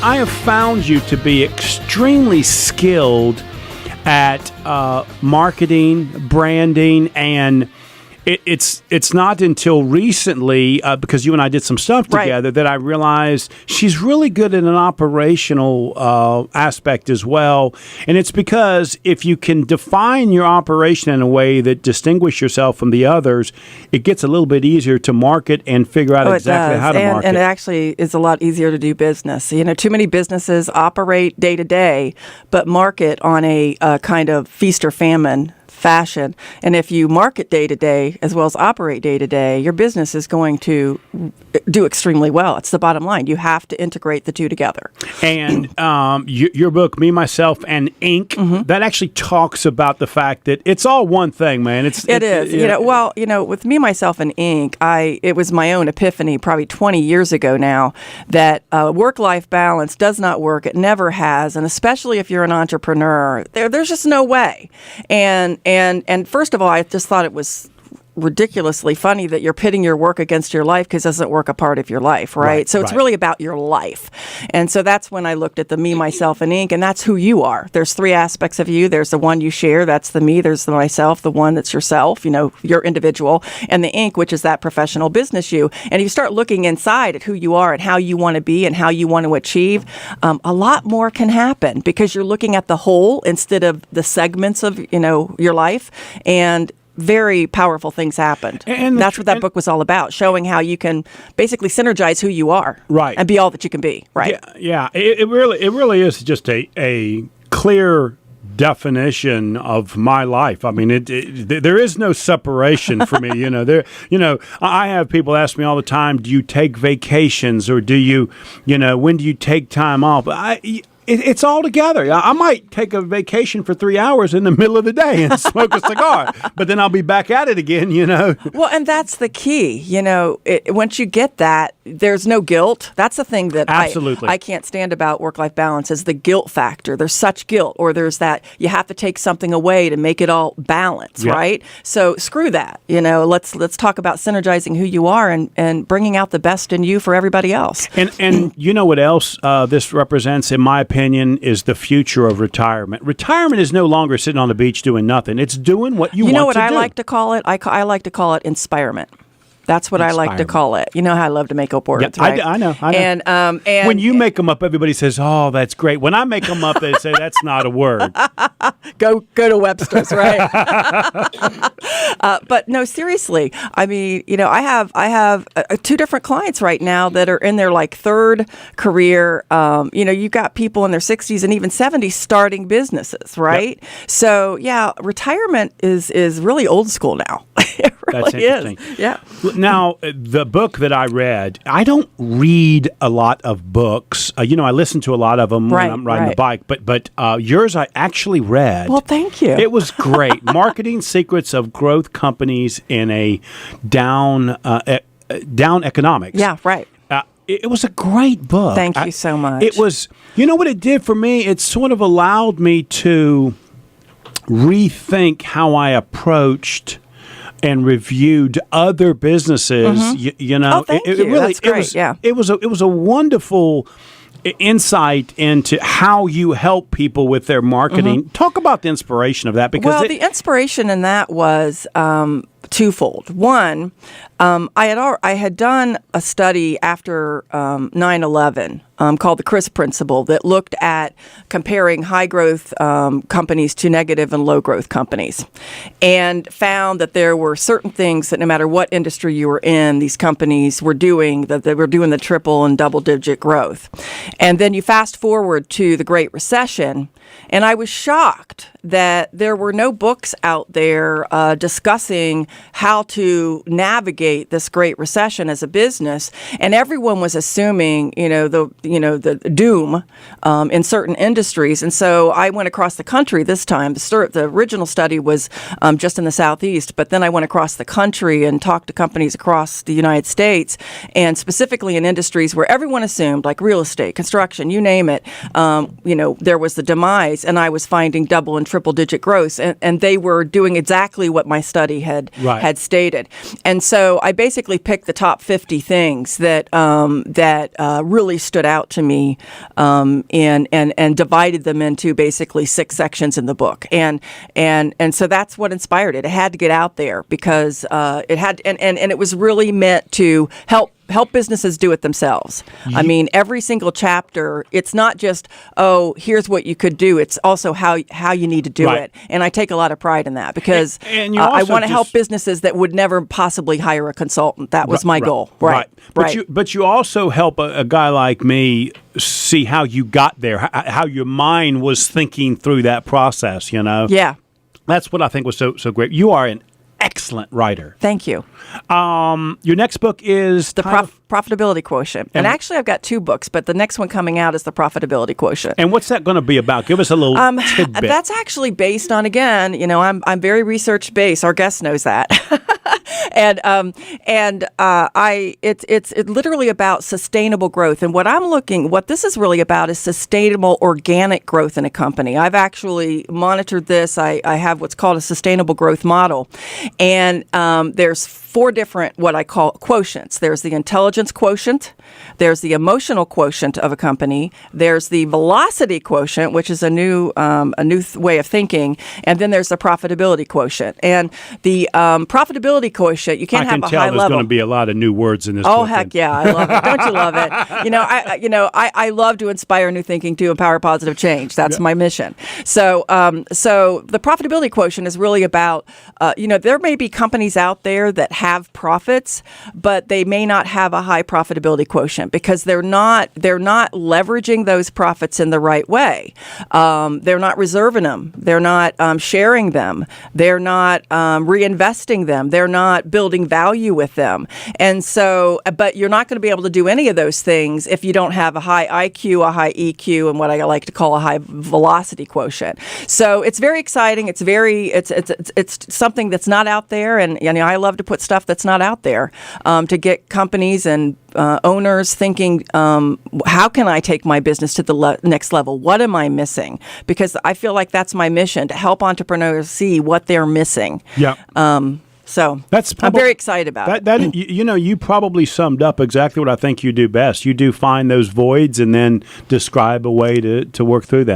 I have found you to be extremely skilled at marketing, branding, and it's not until recently, because you and I did some stuff together, that I realized she's really good at an operational aspect as well. And it's because if you can define your operation in a way that distinguishes yourself from the others, it gets a little bit easier to market and figure out exactly how to market. And it actually is a lot easier to do business. You know, too many businesses operate day to day, but market on a kind of feast or famine fashion. And if you market day to day as well as operate day to day, your business is going to do extremely well. It's the bottom line. You have to integrate the two together. And your book, Me, Myself, and Inc., that actually talks about the fact that it's all one thing, man. It is. With Me, Myself, and Inc., it was my own epiphany probably 20 years ago now that work-life balance does not work. It never has. And especially if you're an entrepreneur, there's just no way. And first of all, I just thought it was ridiculously funny that you're pitting your work against your life because it doesn't work a part of your life, right? So it's really about your life. And so that's when I looked at the Me, Myself, and Inc., and that's who you are. There's three aspects of you. There's the one you share, that's the me. There's the myself, the one that's yourself, your individual, and the Inc., which is that professional business you. And you start looking inside at who you are and how you want to be and how you want to achieve, a lot more can happen because you're looking at the whole instead of the segments of, your life. And very powerful things happened. And that's what that book was all about, showing how you can basically synergize who you are and be all that you can be, right? Yeah. It really is just a clear definition of my life. I mean, there is no separation for me. I have people ask me all the time, do you take vacations or do you, when do you take time off? It's all together. I might take a vacation for 3 hours in the middle of the day and smoke a cigar, but then I'll be back at it again, Well, and that's the key. Once you get that, there's no guilt. That's the thing that I can't stand about work-life balance is the guilt factor. There's such guilt, or there's that you have to take something away to make it all balance, right? So screw that. Let's talk about synergizing who you are and bringing out the best in you for everybody else. And you know what else this represents, in my opinion, is the future of retirement. Retirement is no longer sitting on the beach doing nothing. It's doing what you want to do. You know what I like to call it? I like to call it inspirement. That's what I like to call it. You know how I love to make up words, right? I know. And when you make them up, everybody says, "Oh, that's great." When I make them up, they say that's not a word. Go to Webster's, right? But no, seriously. I mean, I have two different clients right now that are in their third career. You got people in their 60s and even 70s starting businesses, right? Yep. So yeah, retirement is really old school now. It really That's interesting. is. Yeah. Now, the book that I read, I don't read a lot of books. I listen to a lot of them when I'm riding the bike, but yours I actually read. Well, thank you. It was great. Marketing Secrets of Growth Companies in a Down Economics. Yeah, right. It was a great book. Thank you so much. It was, what it did for me? It sort of allowed me to rethink how I approached and reviewed other businesses. Oh, thank you. Really, that's great. It was a wonderful insight into how you help people with their marketing. Talk about the inspiration of that, because the inspiration in that was twofold. One, I had done a study after 9/11 called the CRISP principle that looked at comparing high growth companies to negative and low growth companies, and found that there were certain things that no matter what industry you were in, these companies were doing, that they were doing the triple and double digit growth. And then you fast forward to the Great Recession, and I was shocked that there were no books out there discussing how to navigate this Great Recession as a business, and everyone was assuming, the doom in certain industries. And so I went across the country this time. The original study was just in the Southeast, but then I went across the country and talked to companies across the United States, and specifically in industries where everyone assumed, like real estate, construction, you name it, there was the demise, and I was finding double and triple-digit growth, and they were doing exactly what my study had stated. And so I basically picked the top 50 things that really stood out to me, and divided them into basically 6 sections in the book. And so that's what inspired it. It had to get out there because it had, and it was really meant to help businesses do it themselves. I mean, every single chapter, it's not just, oh, here's what you could do. It's also how you need to do it. And I take a lot of pride in that because and I want to help businesses that would never possibly hire a consultant. That was my goal. Right. But you also help a guy like me see how you got there, how your mind was thinking through that process, Yeah. That's what I think was so great. You are an excellent writer. Thank you. Your next book is The Profitability Quotient. And actually, I've got 2 books, but the next one coming out is The Profitability Quotient. And what's that going to be about? Give us a little tidbit. That's actually based on, again, I'm very research-based. Our guest knows that. It's literally about sustainable growth. And what this is really about is sustainable organic growth in a company. I've actually monitored this. I have what's called a sustainable growth model. And there's 4 different, what I call quotients. There's the intelligence quotient, there's the emotional quotient of a company, there's the velocity quotient, which is a new way of thinking, and then there's the profitability quotient. And the profitability quotient, you can't have a high level. I can tell there's going to be a lot of new words in this. Oh, heck yeah, I love it. Don't you love it? I love to inspire new thinking to empower positive change. That's my mission. So the profitability quotient is really about, there may be companies out there that have profits, but they may not have a high profitability quotient because they're not leveraging those profits in the right way. They're not reserving them. They're not sharing them. They're not reinvesting them. They're not building value with them. And so, but you're not going to be able to do any of those things if you don't have a high IQ, a high EQ, and what I like to call a high velocity quotient. So it's very exciting. It's something that's not out there, and I love to put stuff that's not out there to get companies and owners thinking, how can I take my business to the next level? What am I missing? Because I feel like that's my mission, to help entrepreneurs see what they're missing. Yeah. So I'm very excited about it. You probably summed up exactly what I think you do best. You do find those voids and then describe a way to work through them.